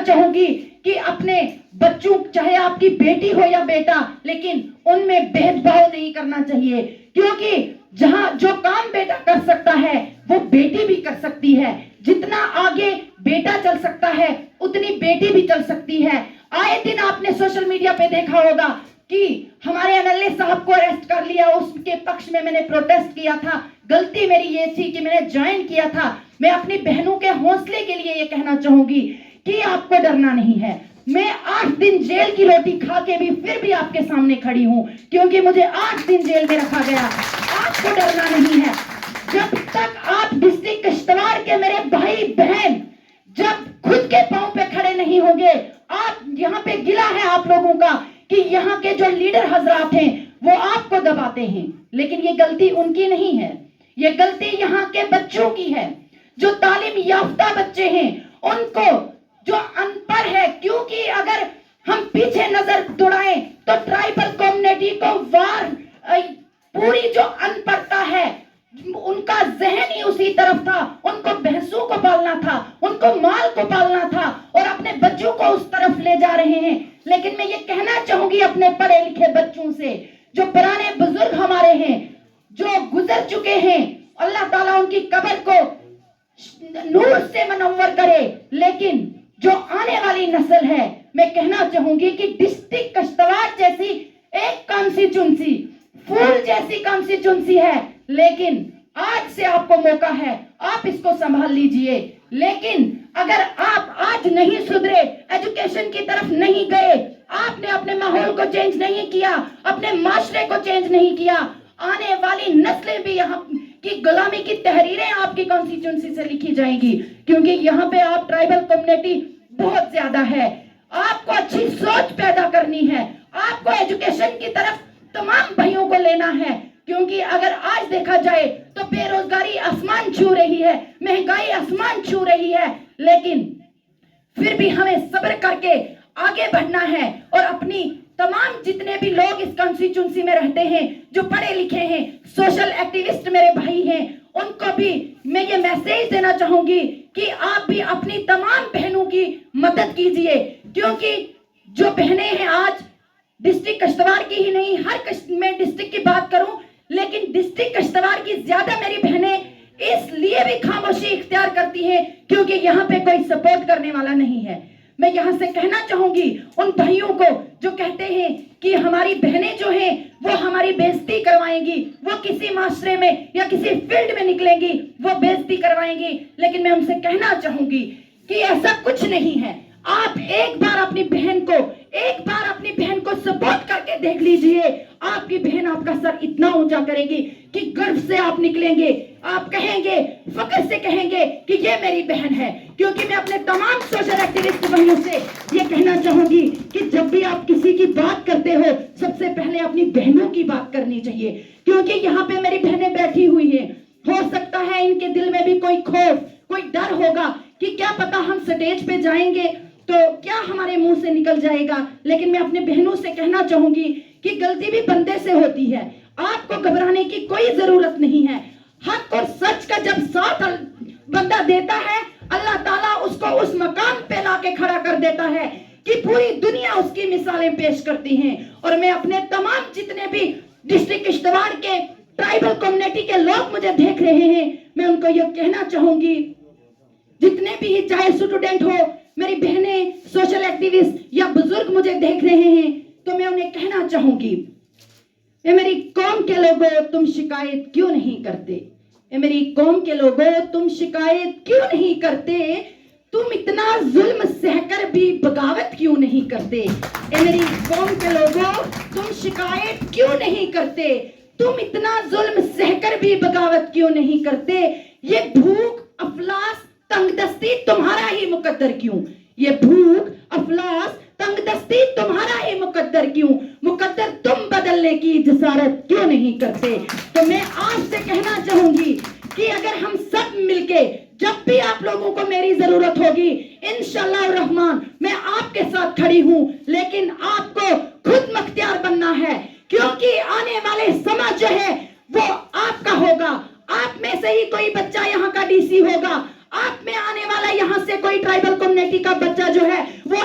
चाहूंगी कि अपने बच्चों, चाहे आपकी बेटी हो या बेटा, लेकिन उनमें भेदभाव नहीं करना चाहिए, क्योंकि जहां जो काम बेटा कर सकता है वो बेटी भी कर सकती है। जितना आगे बेटा चल सकता है उतनी बेटी भी चल सकती है। आए दिन आपने सोशल मीडिया पे देखा होगा कि हमारे एमएलए साहब को अरेस्ट कर लिया, उसके पक्ष में मैंने प्रोटेस्ट किया था। गलती मेरी ये थी कि मैंने ज्वाइन किया था। मैं अपनी बहनों के हौसले के लिए ये कहना चाहूंगी कि आपको डरना नहीं है। मैं 8 दिन जेल की रोटी खा के भी फिर भी आपके सामने खड़ी हूं, क्योंकि मुझे 8 दिन जेल में रखा गया। आपको डरना नहीं है। जब तक आप डिस्ट्रिक्ट किश्तवाड़ के मेरे भाई बहन जब खुद के पांव पे खड़े नहीं होंगे, आप यहाँ पे गिला है आप लोगों का कि यहाँ के जो लीडर हजरात हैं वो आपको दबाते हैं, लेकिन ये गलती उनकी नहीं है, ये गलती यहाँ के बच्चों की है। जो तालीम याफ्ता बच्चे हैं उनको, जो अनपढ़ है, क्योंकि अगर हम पीछे नजर दौड़ाएं तो ट्राइबल कम्युनिटी को वार पूरी जो अनपढ़ता है उनका जहन ही उसी तरफ था। उनको भैंसों को पालना था, उनको माल को पालना था, और अपने बच्चों को उस तरफ ले जा रहे हैं। लेकिन मैं ये कहना चाहूंगी अपने पढ़े लिखे बच्चों से, जो पुराने बुजुर्ग हमारे हैं जो गुजर चुके हैं, अल्लाह ताला उनकी कब्र को नूर से मनव्वर करे, लेकिन जो आने वाली नस्ल है, मैं कहना चाहूंगी कि डिस्ट्रिक्ट किश्तवाड़ जैसी एक कॉन्स्टिट्यूंसी, फूल जैसी कॉन्स्टिट्यूंसी है, लेकिन आज से आपको मौका है, आप इसको संभाल लीजिए। लेकिन अगर आप आज नहीं सुधरे, एजुकेशन की तरफ नहीं गए, आपने अपने माहौल को चेंज नहीं किया, अपने माशरे को चेंज नहीं किया, आने वाली नस्लें भी यहाँ की गुलामी की तहरीरें आपकी कॉन्स्टिट्यूंसी से लिखी जाएंगी, क्योंकि यहाँ पे आप ट्राइबल कम्युनिटी बहुत ज्यादा है। आपको अच्छी सोच पैदा करनी है, आपको एजुकेशन की तरफ तमाम भाइयों को लेना है, क्योंकि अगर आज देखा जाए तो बेरोजगारी आसमान छू रही है, महंगाई आसमान छू रही है, लेकिन फिर भी हमें सब्र करके आगे बढ़ना है। और अपनी तमाम जितने भी लोग इस कॉन्स्टिट्यूंसी में रहते हैं, जो पढ़े लिखे हैं, सोशल एक्टिविस्ट मेरे भाई हैं, उनको भी मैं ये मैसेज देना चाहूंगी कि आप भी अपनी तमाम बहनों की मदद कीजिए, क्योंकि जो बहनें हैं आज डिस्ट्रिक्ट किश्तवाड़ की ही नहीं, मैं डिस्ट्रिक्ट की बात करूं, लेकिन डिस्ट्रिक्ट किश्तवाड़ की ज्यादा मेरी बहनें इसलिए भी खामोशी इख्तियार करती हैं क्योंकि यहाँ पे कोई सपोर्ट करने वाला नहीं है। मैं यहाँ से कहना चाहूंगी उन भाइयों को जो कहते हैं कि हमारी बहनें जो हैं वो हमारी बेइज्जती करवाएंगी, वो किसी माशरे में या किसी फील्ड में निकलेंगी, वो बेइज्जती करवाएंगी, लेकिन मैं उनसे कहना चाहूंगी कि ऐसा कुछ नहीं है। आप एक बार अपनी बहन को सपोर्ट करके देख लीजिए, आपकी बहन आपका सर इतना ऊंचा करेगी कि गर्व से आप निकलेंगे, आप कहेंगे, फख्र से कहेंगे कि ये मेरी बहन है। क्योंकि मैं अपने तमाम सोशल एक्टिविस्ट भाइयों से ये कहना चाहूंगी कि जब भी आप किसी की बात करते हो, सबसे पहले अपनी बहनों की बात करनी चाहिए, क्योंकि यहाँ पे मेरी बहनें बैठी हुई हैं, हो सकता है इनके दिल में भी कोई खौफ, कोई डर होगा कि क्या पता हम स्टेज पे जाएंगे तो क्या हमारे मुंह से निकल जाएगा। लेकिन मैं अपने बहनों से कहना चाहूंगी कि गलती भी बंदे से होती है, आपको घबराने की कोई जरूरत नहीं है। हक और सच का जब साथ बंदा देता है, अल्लाह ताला उसको उस मकाम पे लाके खड़ा कर देता है कि पूरी दुनिया उसकी मिसालें पेश करती हैं। और मैं अपने तमाम जितने भी डिस्ट्रिक्ट किश्तवाड़ के ट्राइबल कम्युनिटी के लोग मुझे देख रहे हैं, मैं उनको यह कहना चाहूंगी, जितने भी चाहे स्टूडेंट हो, मेरी बहनें, सोशल एक्टिविस्ट या बुजुर्ग मुझे देख रहे हैं, तो मैं उन्हें कहना चाहूंगी, ये मेरी कौम के लोगों तुम शिकायत क्यों नहीं करते, ये मेरी कौम के लोगों तुम शिकायत क्यों नहीं करते, तुम इतना जुल्म सहकर भी बगावत क्यों नहीं करते, ये मेरी कौम के लोगों तुम शिकायत क्यों नहीं करते, तुम इतना जुल्म सहकर भी बगावत क्यों नहीं करते, ये भूख अफलास तंगदस्ती तुम्हारा ही मुकद्दर क्यों, ये भूख अफलास तंगदस्ती तुम्हारा ही मुकद्दर क्यों, मुकद्दर तुम बदलने की जसारत क्यों नहीं करते। तो मैं आज से कहना चाहूंगी कि अगर हम सब मिलके, जब भी आप लोगों को मेरी जरूरत होगी, इंशाअल्लाह रहमान मैं आपके साथ खड़ी हूं, लेकिन आपको खुद मुख्तियार बनना है, क्योंकि आने वाले समय जो है वो आपका होगा। आप में से ही कोई बच्चा यहाँ का डीसी होगा, आप में आने वाला वाला यहाँ से कोई ट्राइबल कम्युनिटी का बच्चा जो है वो